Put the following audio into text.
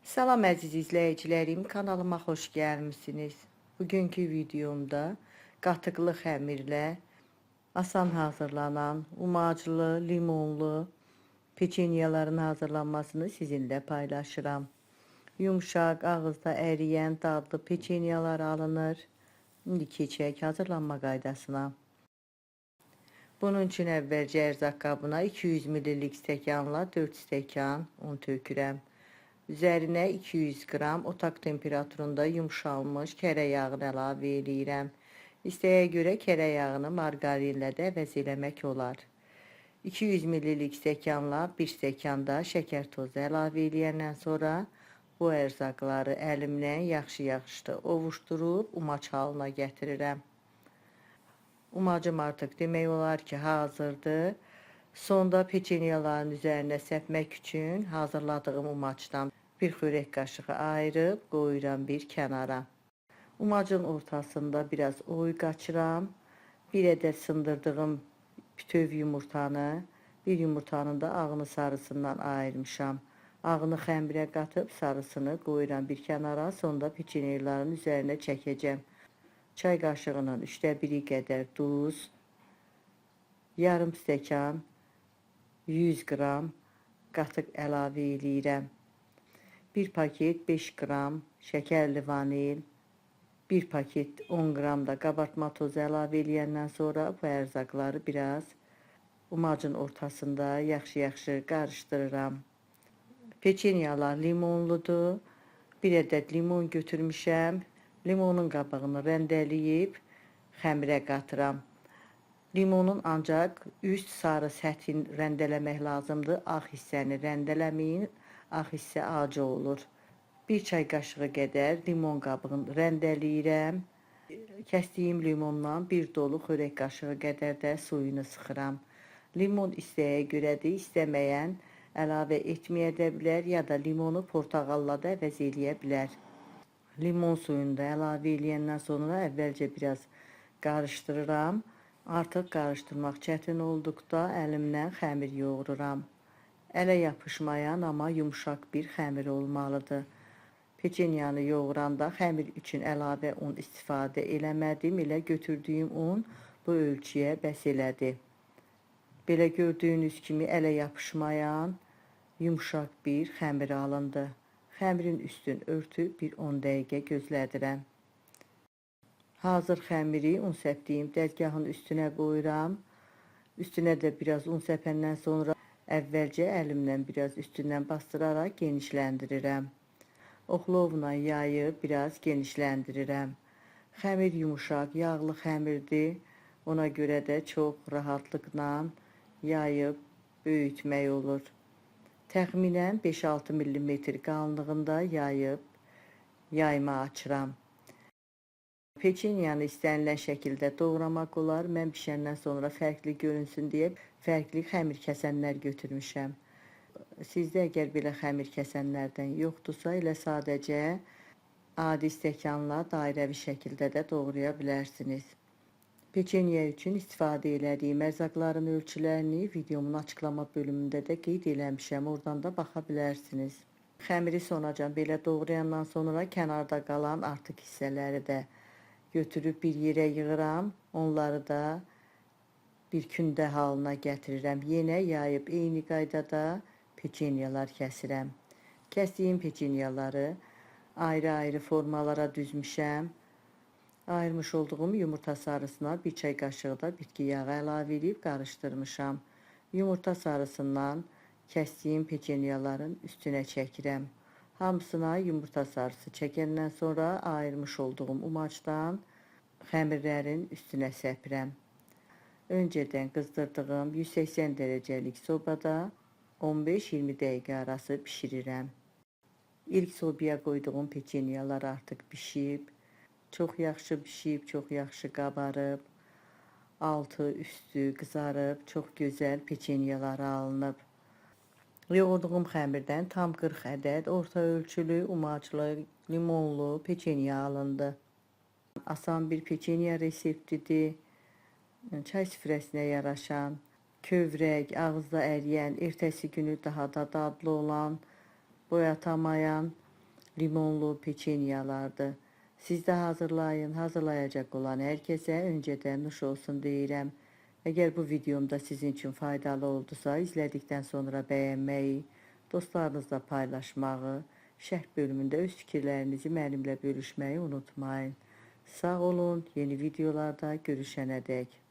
Salam əziz izləyicilərim, kanalıma xoş gəlmisiniz. Bugünkü videomda qatıqlı xəmirlə asan hazırlanan umaclı, limonlu peçenyaların hazırlanmasını sizinlə paylaşıram. Yumşaq, ağızda əriyən dadlı peçenyalar alınır. İndi keçək hazırlanma qaydasına. Bunun üçün əvvəlcə ərzaq qabına 200 ml stəkanla 4 stəkan un tökürəm. Üzərinə 200 qram otaq temperaturunda yumşalmış kərə yağını əlavə edirəm. İstəyə görə kərə yağını margarinlə də əvəz eləmək olar. 200 ml stəkanla 1 stəkanda şəkər tozu əlavə eləyəndən sonra bu ərzaqları əlimlə yaxşı-yaxşı ovuşdurub umac halına gətirirəm. Umacım artıq demək olar ki, hazırdır. Sonda peçenyaların üzərinə səpmək üçün hazırladığım umacdan bir xörək qaşığı ayırıb qoyuram bir kənara. Umacın ortasında biraz oy qaçıram. Bir ədəd sındırdığım bütöv yumurtanı, bir yumurtanın da ağını sarısından ayırmışam. Ağını xəmirə qatıb sarısını qoyuram bir kənara, sonda peçenyaların üzərinə çəkəcəm. Çay qaşığının 1/3 qədər duz, yarım stəkan 100 qram qatıq əlavə eləyirəm. 1 paket 5 qram şəkərli vanil, 1 paket 10 qram da qabartma tozu əlavə eləyəndən sonra bu ərzaqları biraz umacın ortasında yaxşı-yaxşı qarışdırıram. Peçenyalar limonludur. Bir ədəd limon götürmüşəm. Limonun qabığını rəndələyib xəmirə qatıram. Limonun ancaq üst sarı səthini rəndələmək lazımdır. Ağ hissəni rəndələməyin, ağ hissə acı olur. 1 çay qaşığı qədər limon qabığını rəndələyirəm. Kəsdiyim limondan bir dolu xörək qaşığı qədər də suyunu sıxıram. Limon istəyə görədir, istəməyən əlavə etməyə də bilər, ya da limonu portağalla da əvəz eləyə bilər. Limon suyunu da əlavə eləyəndən sonra əvvəlcə biraz qarışdırıram. Artıq qarışdırmaq çətin olduqda əlimlə xəmir yoğururam. Ələ yapışmayan, amma yumşaq bir xəmir olmalıdır. Peçenyanı yoğuranda xəmir üçün əlavə un istifadə eləmədim. Elə götürdüyüm un bu ölçüyə bəs elədi. Belə gördüyünüz kimi ələ yapışmayan, yumşaq bir xəmir alındı. Xəmirin üstünü örtüb bir 10 dəqiqə gözlədirəm. Hazır xəmiri un səpdiyim dəzgahın üstünə qoyuram. Üstünə də biraz un səpəndən sonra əvvəlcə əlimlə biraz üstündən bastıraraq genişləndirirəm. Oxlovla yayıb biraz genişləndirirəm. Xəmir yumuşaq, yağlı xəmirdir. Ona görə də çox rahatlıqla yayıb böyütmək olur. Təxminən 5-6 mm qalınlığında yayıb yayma açıram. Peçenyanı istənilən şəkildə doğramaq olar. Mən bişəndən sonra fərqli görünsün deyə fərqli xəmir kəsənlər götürmüşəm. Sizdə əgər belə xəmir kəsənlərdən yoxdursa, elə sadəcə adi stəkanla dairəvi şəkildə də doğraya bilərsiniz. Peçenya üçün istifadə elədiyim ərzaqların ölçülərini videomun açıqlama bölümündə də qeyd eləmişəm. Oradan da baxa bilərsiniz. Xəmiri sonacan belə doğrayandan sonra kənarda qalan artıq hissələri də götürüb bir yerə yığıram. Onları da bir kündə halına gətirirəm. Yenə yayıb eyni qaydada peçenyalar kəsirəm. Kəsdiyim peçenyaları ayrı-ayrı formalara düzmüşəm. Ayırmış olduğum yumurta sarısına 1 çay qaşığı da bitki yağı əlavə edib qarışdırmışam. Yumurta sarısından kəsdiyim peçenyaların üstünə çəkirəm. Hamısına yumurta sarısı çəkəndən sonra ayırmış olduğum umacdan xəmirlərin üstünə səpirəm. Öncədən qızdırdığım 180 dərəcəlik sobada 15-20 dəqiqə arası bişirirəm. İlk sobaya qoyduğum peçenyalar artıq bişib. Çox yaxşı bişib, çox yaxşı qabarıb. Altı, üstü qızarıb, çox gözəl peçenyalar alınıb. Yoğurduğum xəmirdən tam 40 ədəd orta ölçülü, umaclı, limonlu peçenya alındı. Asan bir peçenya reseptidir. Çay süfrəsinə yaraşan, kövrək, ağızda əriyən, ertəsi günü daha da dadlı olan, boyatamayan limonlu peçenyalardır. Siz de hazırlayın. Hazırlayacak olan herkese önceden nuş olsun deyirəm. Eğer bu videomda sizin için faydalı oldusa, izledikten sonra beğenmeyi, dostlarınızla paylaşmağı, şərh bölümündə öz fikirlərinizi mənimlə bölüşməyi unutmayın. Sağ olun, yeni videolarda görüşənədək.